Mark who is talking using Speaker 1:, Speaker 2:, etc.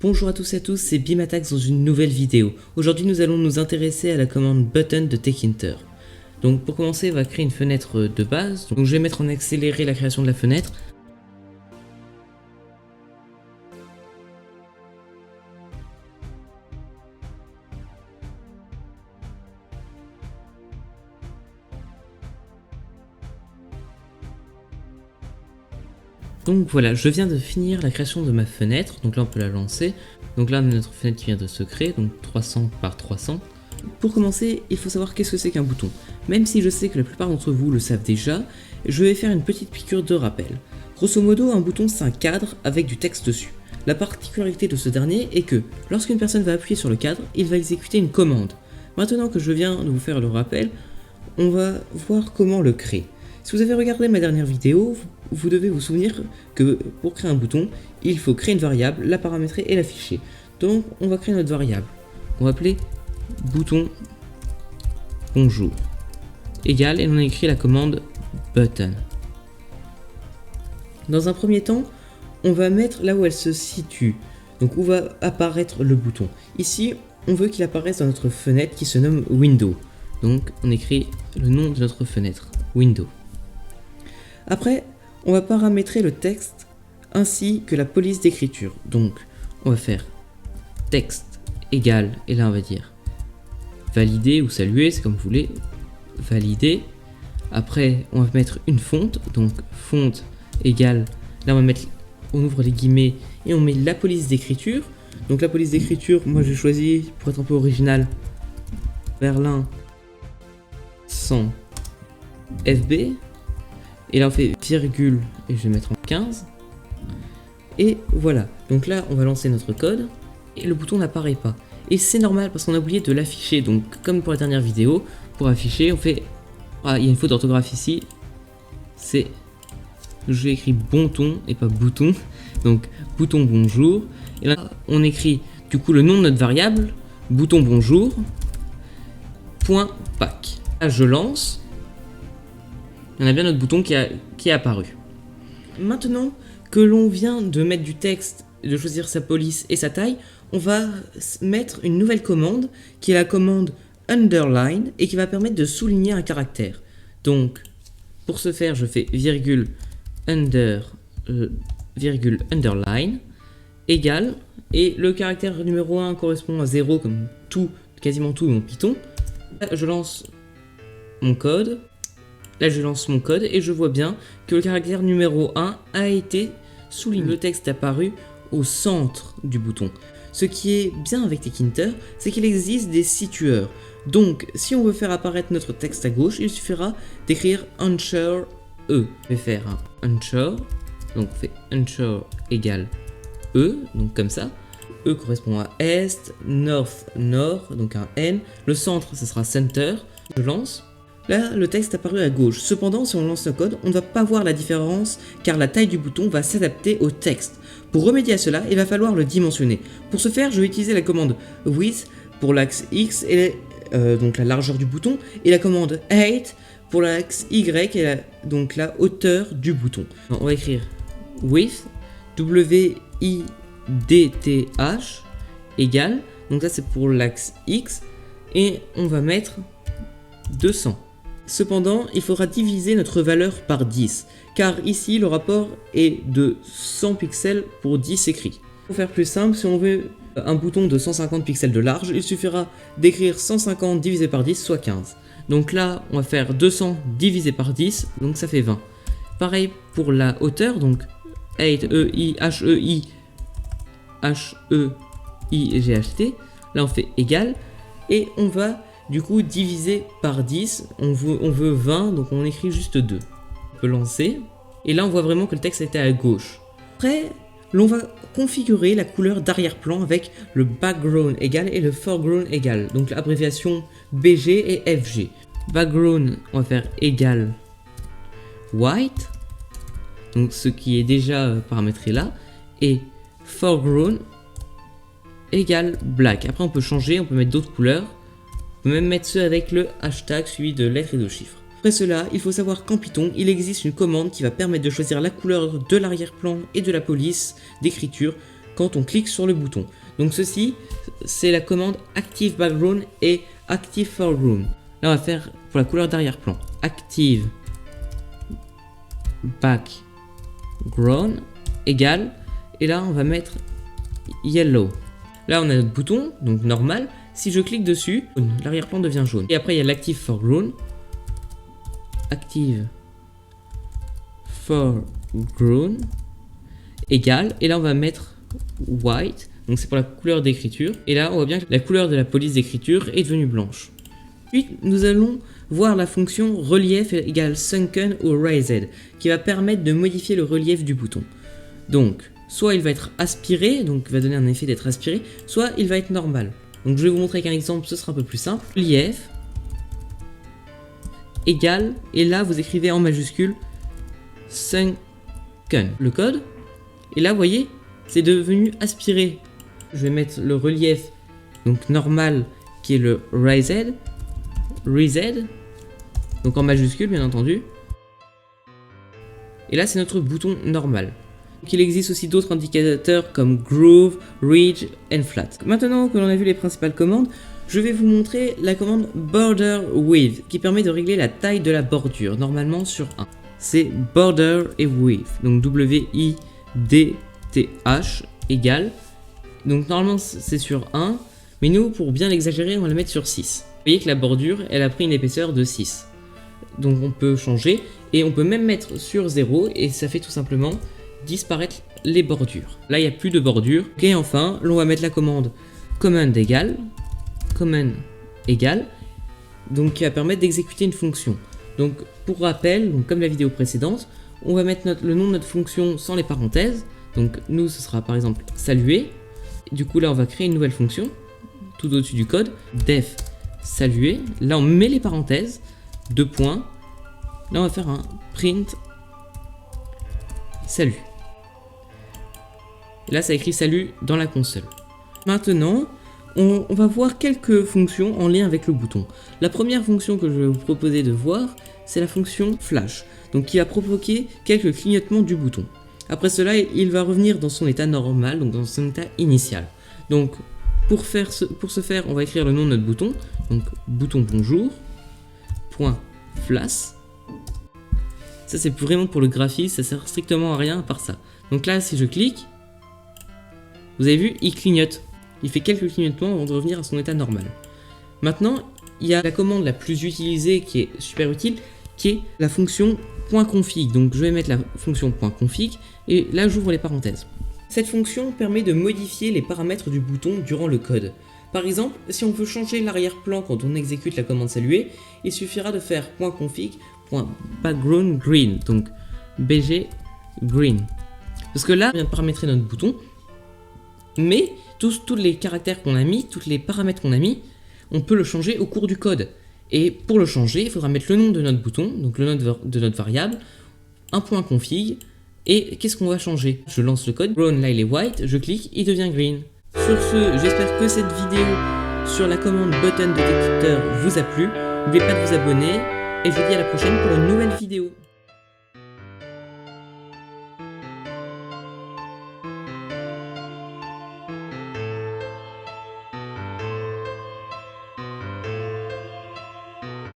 Speaker 1: Bonjour à tous et à tous, c'est BIMATAX dans une nouvelle vidéo. Aujourd'hui nous allons nous intéresser à la commande button de Tkinter. Donc pour commencer on va créer une fenêtre de base. Donc je vais mettre en accéléré la création de la fenêtre. Donc voilà, je viens de finir la création de ma fenêtre, donc là on peut la lancer. Donc là on a notre fenêtre qui vient de se créer, donc 300 par 300. Pour commencer, il faut savoir qu'est-ce que c'est qu'un bouton. Même si je sais que la plupart d'entre vous le savent déjà, je vais faire une petite piqûre de rappel. Grosso modo, un bouton c'est un cadre avec du texte dessus. La particularité de ce dernier est que, lorsqu'une personne va appuyer sur le cadre, il va exécuter une commande. Maintenant que je viens de vous faire le rappel, on va voir comment le créer. Si vous avez regardé ma dernière vidéo, vous devez vous souvenir que pour créer un bouton, il faut créer une variable, la paramétrer et l'afficher. Donc on va créer notre variable. On va appeler bouton bonjour égal et on a écrit la commande button. Dans un premier temps, on va mettre là où elle se situe, donc où va apparaître le bouton. Ici, on veut qu'il apparaisse dans notre fenêtre qui se nomme window. Donc on écrit le nom de notre fenêtre, window. Après, on va paramétrer le texte ainsi que la police d'écriture. Donc, on va faire texte égal, et là on va dire valider ou saluer, c'est comme vous voulez, valider. Après, on va mettre une fonte, donc fonte égale, là on va mettre, on ouvre les guillemets et on met la police d'écriture. Donc la police d'écriture, moi j'ai choisi, pour être un peu original, Berlin 100 FB. Et là on fait virgule et je vais mettre en 15. Et voilà, donc là on va lancer notre code et le bouton n'apparaît pas. Et c'est normal parce qu'on a oublié de l'afficher. Donc comme pour la dernière vidéo, pour afficher on fait... Ah, il y a une faute d'orthographe ici. C'est... J'ai écrit bonton et pas bouton. Donc bouton bonjour. Et là on écrit du coup le nom de notre variable, bouton bonjour, point pack. Là je lance. On a bien notre bouton qui est apparu. Maintenant que l'on vient de mettre du texte, de choisir sa police et sa taille, on va mettre une nouvelle commande qui est la commande underline et qui va permettre de souligner un caractère. Donc pour ce faire, je fais virgule underline égale, et le caractère numéro 1 correspond à 0 comme tout, quasiment tout dans Python. Là, je lance mon code. Là je lance mon code et je vois bien que le caractère numéro 1 a été souligné. Le texte est apparu au centre du bouton. Ce qui est bien avec Tkinter, c'est qu'il existe des situeurs. Donc si on veut faire apparaître notre texte à gauche, il suffira d'écrire ensure E. Je vais faire un ensure, donc on fait ensure égale E, donc comme ça. E correspond à Est, North, Nord, donc un N. Le centre, ce sera Center. Je lance. Là, le texte est apparu à gauche. Cependant, si on lance le code, on ne va pas voir la différence car la taille du bouton va s'adapter au texte. Pour remédier à cela, il va falloir le dimensionner. Pour ce faire, je vais utiliser la commande width pour l'axe X et donc la largeur du bouton, et la commande height pour l'axe Y et donc la hauteur du bouton. On va écrire width, W-I-D-T-H égale, donc ça c'est pour l'axe X, et on va mettre 200. Cependant, il faudra diviser notre valeur par 10, car ici le rapport est de 100 pixels pour 10 écrits. Pour faire plus simple, si on veut un bouton de 150 pixels de large, il suffira d'écrire 150 divisé par 10, soit 15. Donc là, on va faire 200 divisé par 10, donc ça fait 20. Pareil pour la hauteur, donc H-E-I-G-H-T, là on fait égal, et on va du coup divisé par 10, on veut 20, donc on écrit juste 2. On peut lancer, et là on voit vraiment que le texte était à gauche. Après, l'on va configurer la couleur d'arrière-plan avec le background égal et le foreground égal, donc l'abréviation BG et FG. Background, on va faire égal white, donc ce qui est déjà paramétré là, et foreground égal black. Après on peut changer, on peut mettre d'autres couleurs. On peut même mettre ceux avec le hashtag suivi de lettres et de chiffres. Après cela, il faut savoir qu'en Python, il existe une commande qui va permettre de choisir la couleur de l'arrière-plan et de la police d'écriture quand on clique sur le bouton. Donc ceci, c'est la commande Active Background et Active Foreground. Là, on va faire pour la couleur d'arrière-plan. Active Background égale, et là, on va mettre Yellow. Là, on a notre bouton, donc normal. Si je clique dessus, l'arrière-plan devient jaune. Et après, il y a l'Active Foreground. Active Foreground égale, et là, on va mettre White. Donc c'est pour la couleur d'écriture. Et là, on voit bien que la couleur de la police d'écriture est devenue blanche. Ensuite, nous allons voir la fonction relief égale sunken ou raised, qui va permettre de modifier le relief du bouton. Donc, soit il va être aspiré, donc il va donner un effet d'être aspiré, soit il va être normal. Donc je vais vous montrer avec un exemple, ce sera un peu plus simple. Relief égale, et là vous écrivez en majuscule sunken le code. Et là, vous voyez, c'est devenu aspiré. Je vais mettre le relief donc normal qui est le raised, donc en majuscule bien entendu. Et là c'est notre bouton normal. Donc, il existe aussi d'autres indicateurs comme groove, ridge and flat. Maintenant que l'on a vu les principales commandes, je vais vous montrer la commande border width qui permet de régler la taille de la bordure, normalement sur 1. C'est border et width, donc WIDTH égale. Donc normalement c'est sur 1, mais nous pour bien l'exagérer on va le mettre sur 6. Vous voyez que la bordure elle a pris une épaisseur de 6. Donc on peut changer et on peut même mettre sur 0 et ça fait tout simplement disparaître les bordures. Là il n'y a plus de bordure. Et enfin l'on va mettre la commande command égale, donc qui va permettre d'exécuter une fonction. Donc pour rappel, donc comme la vidéo précédente, on va mettre le nom de notre fonction sans les parenthèses. Donc nous ce sera par exemple saluer. Du coup là on va créer une nouvelle fonction tout au-dessus du code, def saluer. Là on met les parenthèses, 2 points. Là on va faire un print salut. Et là ça écrit salut dans la console. Maintenant on va voir quelques fonctions en lien avec le bouton. La première fonction que je vais vous proposer de voir, c'est la fonction flash, donc qui va provoquer quelques clignotements du bouton. Après cela, il va revenir dans son état normal, donc dans son état initial. Donc pour ce faire, on va écrire le nom de notre bouton, donc bouton bonjour, point flash. Ça c'est vraiment pour le graphisme, ça sert strictement à rien à part ça. Donc là, si je clique, vous avez vu, il clignote. Il fait quelques clignotements avant de revenir à son état normal. Maintenant, il y a la commande la plus utilisée qui est super utile, qui est la fonction .config. Donc je vais mettre la fonction .config et là j'ouvre les parenthèses. Cette fonction permet de modifier les paramètres du bouton durant le code. Par exemple, si on veut changer l'arrière-plan quand on exécute la commande saluer, il suffira de faire .config .background green, donc BG green. Parce que là, on vient de paramétrer notre bouton, mais tous les caractères qu'on a mis, tous les paramètres qu'on a mis, on peut le changer au cours du code. Et pour le changer, il faudra mettre le nom de notre bouton, donc le nom de notre variable, un point config, et qu'est-ce qu'on va changer? Je lance le code, brown, là il est white, je clique, il devient green. Sur ce, j'espère que cette vidéo sur la commande button détecteur vous a plu. N'oubliez pas de vous abonner, et je vous dis à la prochaine pour une nouvelle vidéo.